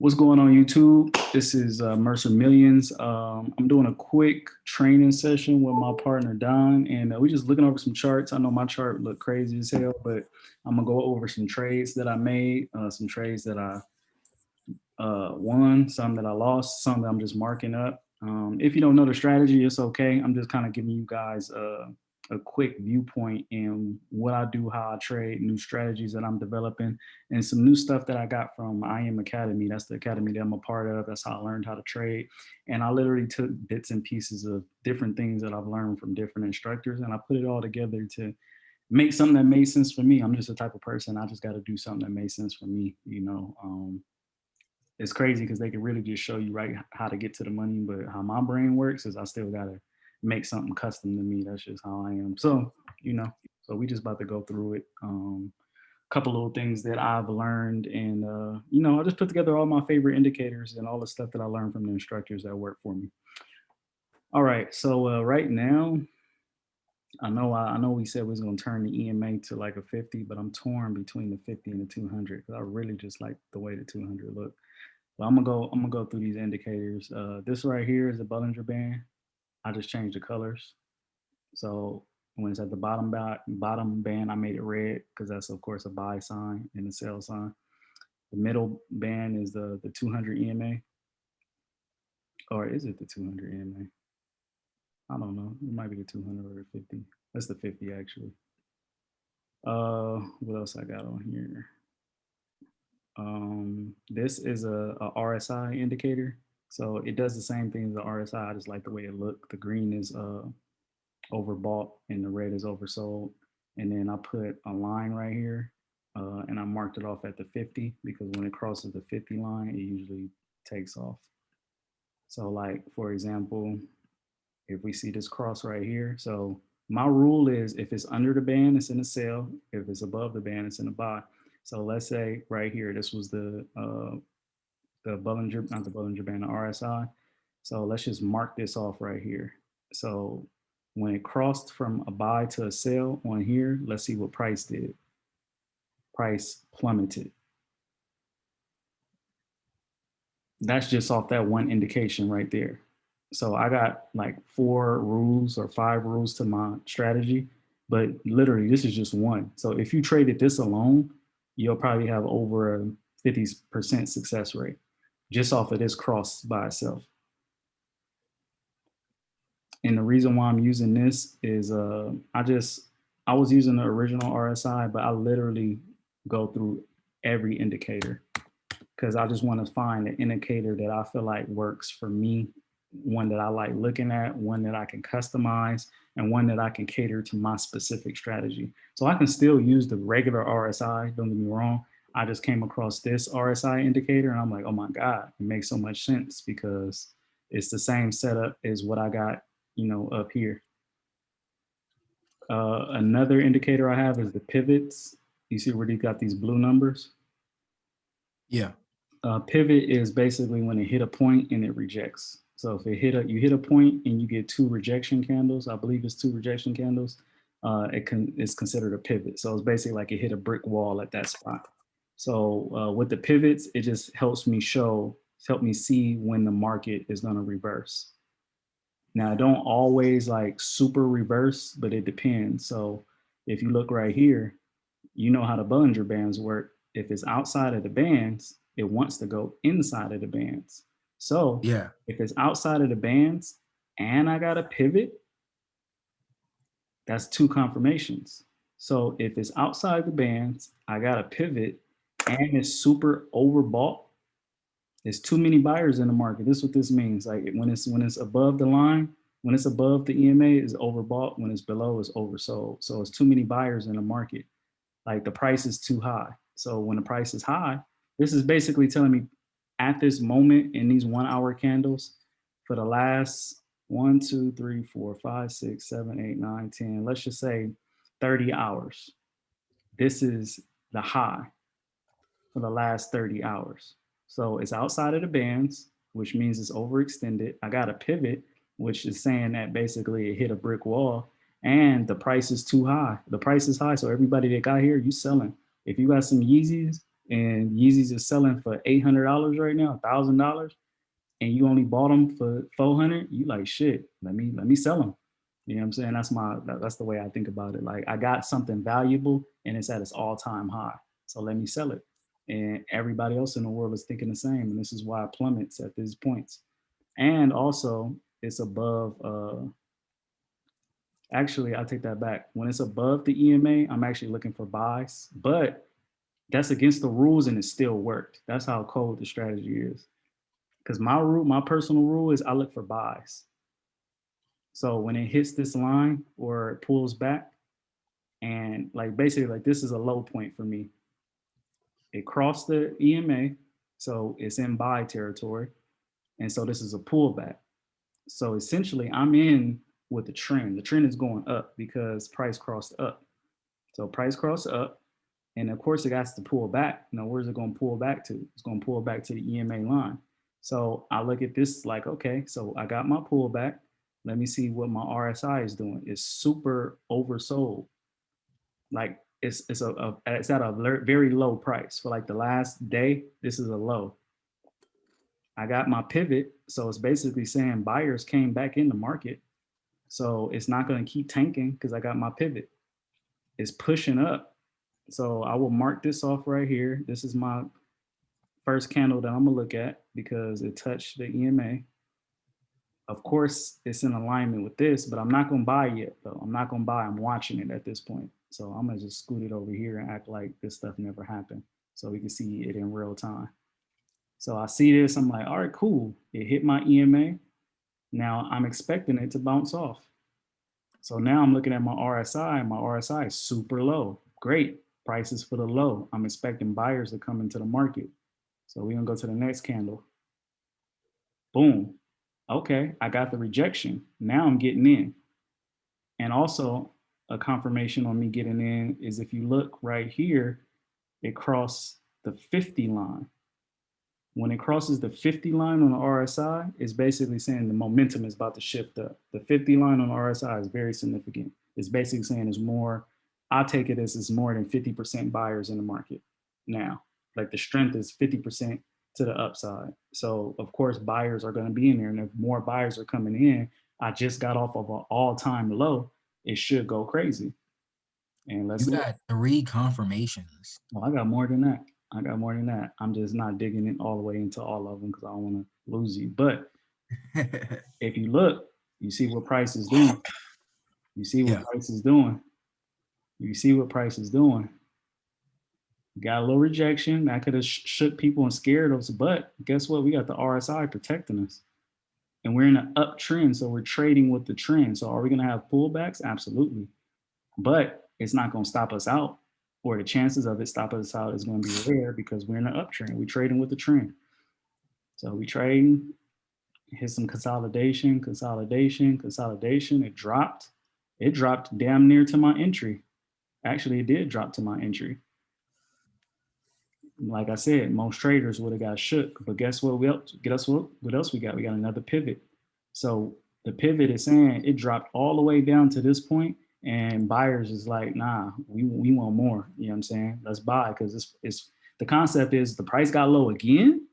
What's going on YouTube? This is Mercer Millions. I'm doing a quick training session with my partner Don, and we're just looking over some charts. I know my chart looked crazy as hell, but I'm gonna go over some trades that I made, some trades that I won, some that I lost, some that I'm just marking up. If you don't know the strategy, it's okay. I'm just kind of giving you guys a quick viewpoint in what I do, how I trade, new strategies that I'm developing, and some new stuff that I got from I Am Academy. That's the academy that I'm a part of. That's how I learned how to trade. And I literally took bits and pieces of different things that I've learned from different instructors, and I put it all together to make something that made sense for me. I'm just the type of person, I just got to do something that made sense for me, you know. It's crazy because they can really just show you right how to get to the money, but how my brain works is I still gotta make something custom to me. That's just how I am. So, you know, so we just about to go through it. Couple little things that I've learned, and you know, I just put together all my favorite indicators and all the stuff that I learned from the instructors that work for me. All right, so right now, I know we said we was gonna turn the EMA to like a 50, but I'm torn between the 50 and the 200 because I really just like the way the 200 look. But I'm gonna go through these indicators. This right here is the Bollinger Band. I just changed the colors. So when it's at the bottom band, I made it red because that's of course a buy sign and a sell sign. The middle band is the 200 EMA, or is it the 200 EMA? I don't know. It might be the 200 or the 50. That's the 50 actually. What else I got on here? This is a RSI indicator. So it does the same thing as the RSI. I just like the way it looked. The green is overbought and the red is oversold. And then I put a line right here, and I marked it off at the 50 because when it crosses the 50 line, it usually takes off. So like, for example, if we see this cross right here, so my rule is if it's under the band, it's in a sell. If it's above the band, it's in a buy. So let's say right here, this was the Bollinger, not the Bollinger Band, the RSI. So let's just mark this off right here. So when it crossed from a buy to a sell on here, let's see what price did. Price plummeted. That's just off that one indication right there. So I got like 4 rules or 5 rules to my strategy, but literally this is just one. So if you traded this alone, you'll probably have over a 50% success rate just off of this cross by itself. And the reason why I'm using this is I was using the original RSI, but I literally go through every indicator because I just want to find an indicator that I feel like works for me, one that I like looking at, one that I can customize, and one that I can cater to my specific strategy. So I can still use the regular RSI, don't get me wrong. I just came across this RSI indicator and I'm like, oh my God, it makes so much sense because it's the same setup as what I got, you know, up here. Another indicator I have is the pivots. You see where they got these blue numbers? Yeah. Pivot is basically when it hit a point and it rejects. So if you hit a point and you get 2 rejection candles, I believe it's 2 rejection candles, it's considered a pivot. So it's basically like it hit a brick wall at that spot. So with the pivots, it just help me see when the market is going to reverse. Now, don't always like super reverse, but it depends. So if you look right here, you know how the Bollinger Bands work. If it's outside of the bands, it wants to go inside of the bands. So Yeah. if it's outside of the bands and I got a pivot, that's 2 confirmations. So if it's outside the bands, I got a pivot and it's super overbought. There's too many buyers in the market. This is what this means. Like when it's above the line, when it's above the EMA, is overbought. When it's below, it's oversold. So it's too many buyers in the market. Like the price is too high. So when the price is high, this is basically telling me at this moment in these 1 hour candles for the last 1, 2, 3, 4, 5, 6, 7, 8, 9, 10, let's just say 30 hours. This is the high for the last 30 hours. So it's outside of the bands, which means it's overextended. I got a pivot, which is saying that basically it hit a brick wall and the price is too high. The price is high. So everybody that got here, you selling. If you got some Yeezys and Yeezys is selling for $800 right now, $1,000, and you only bought them for 400, you like, shit, let me sell them. You know what I'm saying? That's the way I think about it. Like, I got something valuable and it's at its all-time high, so let me sell it. And everybody else in the world is thinking the same, and this is why it plummets at these points. And also, it's above. Actually, I take that back. When it's above the EMA, I'm actually looking for buys, but that's against the rules and it still worked. That's how cold the strategy is. Because my personal rule is I look for buys. So when it hits this line or it pulls back, and like basically like this is a low point for me. It crossed the EMA, so it's in buy territory, and so this is a pullback. So essentially, I'm in with the trend. The trend is going up because price crossed up. So price crossed up, and of course it has to pull back. Now, where's it going to pull back to? It's going to pull back to the EMA line. So I look at this like, okay, so I got my pullback. Let me see what my RSI is doing. It's super oversold. Like it's at a very low price for like the last day. This is a low. I got my pivot, so it's basically saying buyers came back in the market. So it's not going to keep tanking because I got my pivot. It's pushing up. So I will mark this off right here. This is my first candle that I'm gonna look at because it touched the EMA. Of course, it's in alignment with this, but I'm not gonna buy yet though. I'm not gonna buy, I'm watching it at this point. So I'm gonna just scoot it over here and act like this stuff never happened so we can see it in real time. So I see this, I'm like, all right, cool. It hit my EMA. Now I'm expecting it to bounce off. So now I'm looking at my RSI, and my RSI is super low. Great. Prices for the low. I'm expecting buyers to come into the market. So we're gonna go to the next candle. Boom. Okay, I got the rejection. Now I'm getting in. And also a confirmation on me getting in is if you look right here, it crossed the 50 line. When it crosses the 50 line on the RSI, it's basically saying the momentum is about to shift up. The 50 line on the RSI is very significant. It's basically saying there's more, I take it as it's more than 50% buyers in the market now. Like the strength is 50% to the upside. So of course buyers are going to be in there. And if more buyers are coming in, I just got off of an all-time low, it should go crazy. And let's You look. got 3 confirmations. Well, I got more than that. I got more than that. I'm just not digging it all the way into all of them because I don't want to lose you. But if you look, you see what price is doing. You see what Yeah. price is doing. You see what price is doing. Got a little rejection. That could have shook people and scared us. But guess what? We got the RSI protecting us. And we're in an uptrend. So we're trading with the trend. So are we going to have pullbacks? Absolutely. But it's not going to stop us out, or the chances of it stopping us out is going to be rare because we're in an uptrend. We're trading with the trend. So we trading, hit some consolidation, consolidation, consolidation. It dropped. It dropped damn near to my entry. Actually, it did drop to my entry. Like I said, most traders would have got shook. But guess what? What else we got? We got another pivot. So the pivot is saying it dropped all the way down to this point, and buyers is like, nah, we want more. You know what I'm saying? Let's buy because it's the concept is the price got low again.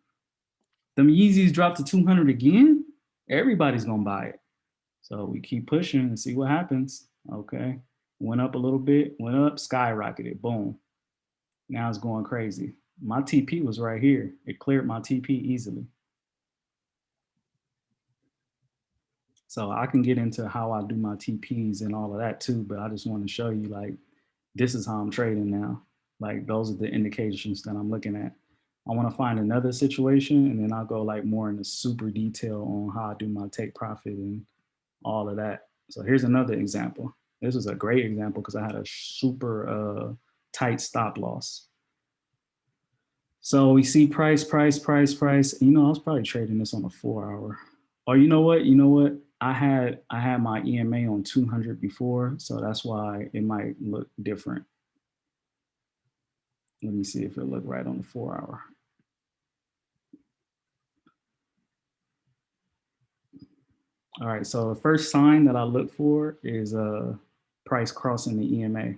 Them Yeezys dropped to 200 again. Everybody's gonna buy it. So we keep pushing and see what happens. Okay, went up a little bit, went up, skyrocketed, boom. Now it's going crazy. My TP was right here. It cleared my TP easily. So I can get into how I do my TPs and all of that too, but I just want to show you like this is how I'm trading now. Like those are the indications that I'm looking at. I want to find another situation and then I'll go like more into super detail on how I do my take profit and all of that. So here's another example. This was a great example because I had a super tight stop loss. So we see price, price, price, price. You know, I was probably trading this on a 4 hour. Or you know what? You know what? I had my EMA on 200 before, so that's why it might look different. Let me see if it look right on the 4 hour. All right, so the first sign that I look for is price crossing the EMA.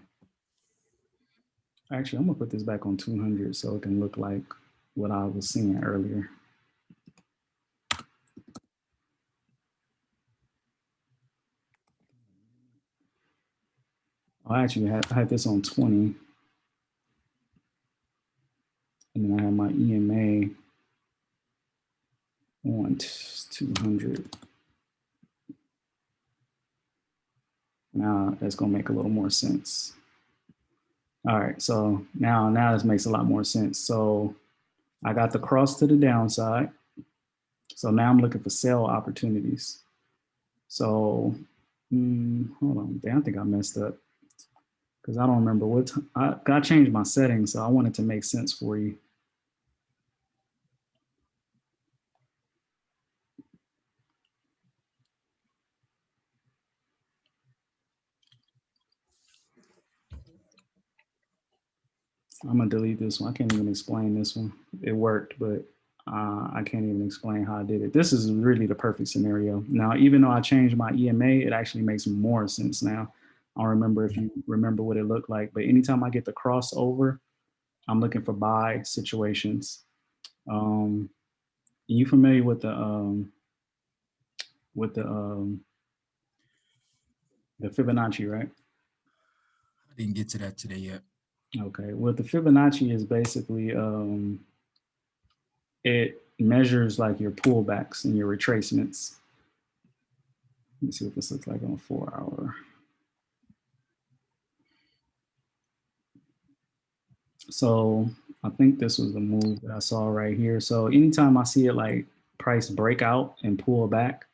Actually, I'm gonna put this back on 200 so it can look like what I was seeing earlier. I actually had this on 20. And then I have my EMA on 200. Now that's gonna make a little more sense. All right, so now this makes a lot more sense. So I got the cross to the downside. So now I'm looking for sell opportunities. So hold on, damn, I think I messed up because I don't remember what I changed my settings, so I wanted to make sense for you. I'm gonna delete this one. I can't even explain this one. It worked, but I can't even explain how I did it. This is really the perfect scenario. Now, even though I changed my EMA, it actually makes more sense now. I don't remember if you remember what it looked like, but anytime I get the crossover, I'm looking for buy situations. Um, you familiar with the Fibonacci, right? I didn't get to that today yet. Okay. Well, the Fibonacci is basically it measures like your pullbacks and your retracements. Let me see what this looks like on a 4 hour. So I think this was the move that I saw right here. So anytime I see it like price breakout and pull back,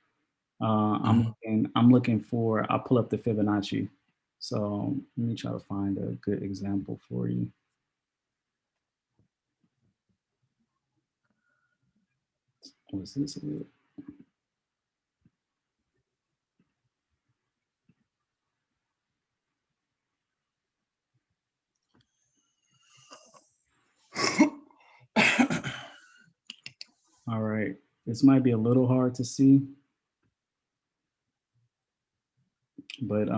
I'm looking for. I'll pull up the Fibonacci. So let me try to find a good example for you. Was this it? All right. This might be a little hard to see, but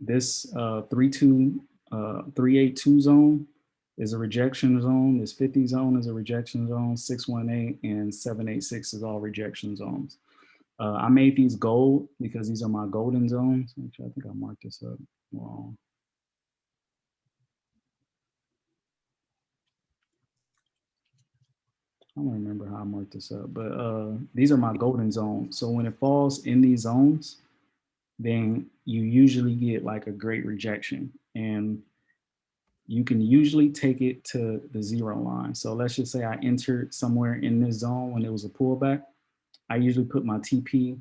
this 382 zone is a rejection zone. This 50 zone is a rejection zone. 618 and 786 is all rejection zones. I made these gold because these are my golden zones. Actually, I think I marked this up wrong. I don't remember how I marked this up, but these are my golden zones. So when it falls in these zones, then you usually get like a great rejection. And you can usually take it to the zero line. So let's just say I entered somewhere in this zone when it was a pullback. I usually put my TP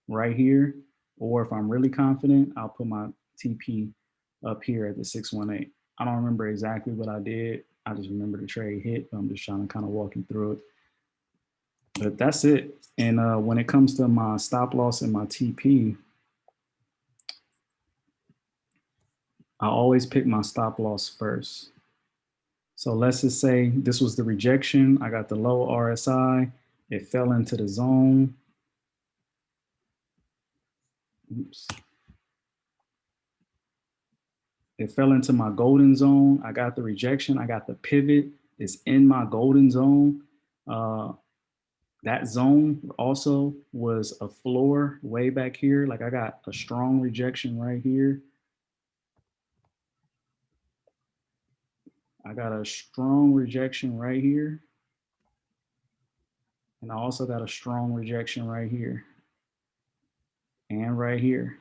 right here, or if I'm really confident, I'll put my TP up here at the 618. I don't remember exactly what I did. I just remember the trade hit. I'm just trying to kind of walk you through it. But that's it. And when it comes to my stop loss and my TP, I always pick my stop loss first. So let's just say this was the rejection. I got the low RSI. It fell into the zone. Oops. It fell into my golden zone. I got the rejection. I got the pivot. It's in my golden zone. That zone also was a floor way back here. Like I got a strong rejection right here. I got a strong rejection right here. And I also got a strong rejection right here and right here,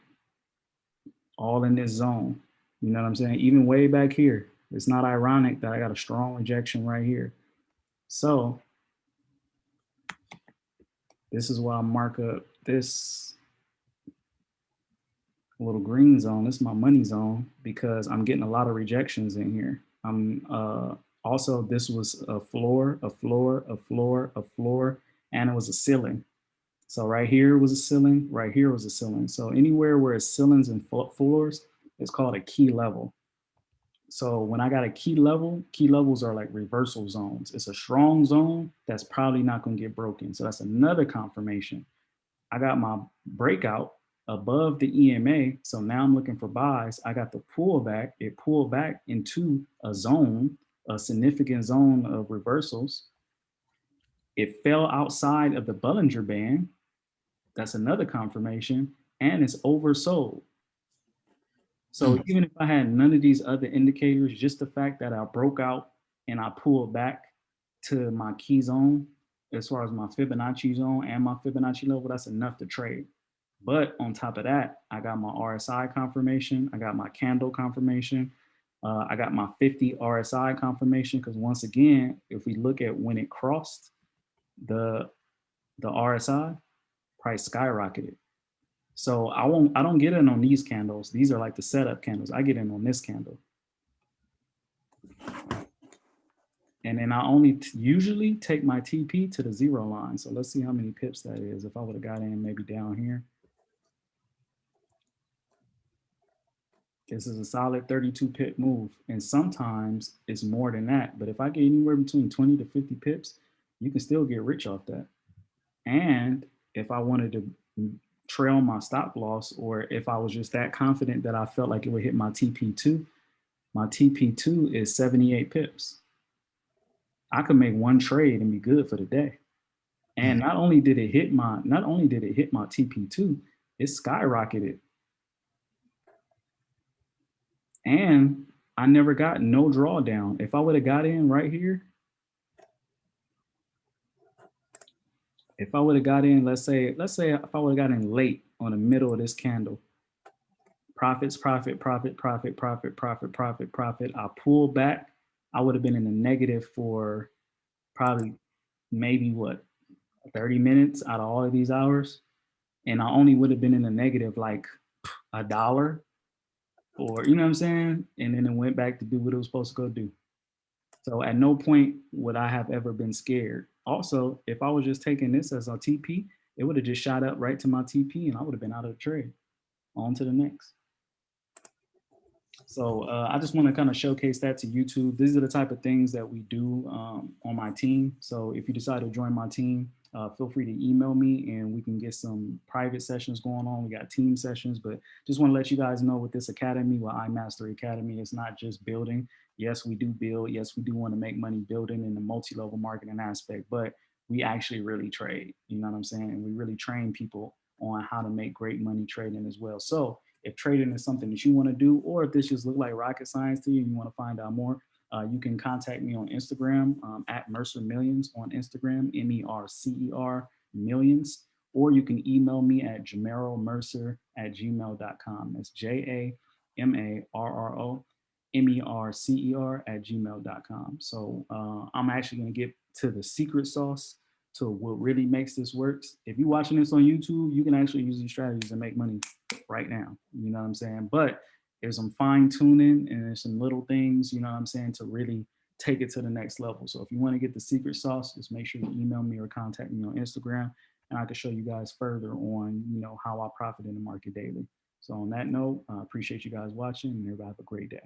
all in this zone. You know what I'm saying? Even way back here. It's not ironic that I got a strong rejection right here. So this is why I mark up this little green zone. This is my money zone because I'm getting a lot of rejections in here. I'm also, this was a floor, a floor, a floor, a floor, and it was a ceiling. So right here was a ceiling, right here was a ceiling. So anywhere where it's ceilings and floors, it's called a key level. So when I got a key level, key levels are like reversal zones. It's a strong zone that's probably not going to get broken. So that's another confirmation. I got my breakout above the EMA. So now I'm looking for buys. I got the pullback. It pulled back into a zone, a significant zone of reversals. It fell outside of the Bollinger Band. That's another confirmation. And it's oversold. So Mm. even if I had none of these other indicators, just the fact that I broke out and I pulled back to my key zone, as far as my Fibonacci zone and my Fibonacci level, that's enough to trade. But on top of that, I got my RSI confirmation. I got my candle confirmation. I got my 50 RSI confirmation because once again, if we look at when it crossed the RSI, price skyrocketed. So I don't get in on these candles. These are like the setup candles. I get in on this candle. And then I only usually take my TP to the 0 line. So let's see how many pips that is. If I would have got in maybe down here. This is a solid 32 pip move. And sometimes it's more than that. But if I get anywhere between 20 to 50 pips, you can still get rich off that. And if I wanted to trail my stop loss, or if I was just that confident that I felt like it would hit my TP2, my TP2 is 78 pips. I could make one trade and be good for the day. And not only did it hit my TP2, it skyrocketed. And I never got no drawdown. If I would have got in right here, if I would have got in, let's say if I would have got in late on the middle of this candle, profits, profit, profit, profit, profit, profit, profit, profit. I pulled back. I would have been in the negative for probably maybe what 30 minutes out of all of these hours. And I only would have been in the negative like $1 or, you know what I'm saying? And then it went back to do what it was supposed to go do. So at no point would I have ever been scared. Also, if I was just taking this as a TP, it would have just shot up right to my TP and I would have been out of the trade. On to the next. So I just want to kind of showcase that to YouTube. These are the type of things that we do on my team. So if you decide to join my team, feel free to email me and we can get some private sessions going on. We got team sessions, but just want to let you guys know with this academy, with iMastery Academy, it's not just building. Yes, we do build. Yes, we do want to make money building in the multi-level marketing aspect, but we actually really trade. You know what I'm saying? And we really train people on how to make great money trading as well. So if trading is something that you want to do, or if this just look like rocket science to you and you want to find out more, you can contact me on Instagram at Mercer Millions on Instagram, MERCER Millions, or you can email me at Jamarromercer at gmail.com. That's JAMARROMERCER at gmail.com. So I'm actually going to get to the secret sauce to what really makes this works. If you're watching this on YouTube, you can actually use these strategies and make money right now. You know what I'm saying? But there's some fine tuning and there's some little things, you know what I'm saying, to really take it to the next level. So if you want to get the secret sauce, just make sure you email me or contact me on Instagram and I can show you guys further on, you know, how I profit in the market daily. So on that note, I appreciate you guys watching and everybody have a great day.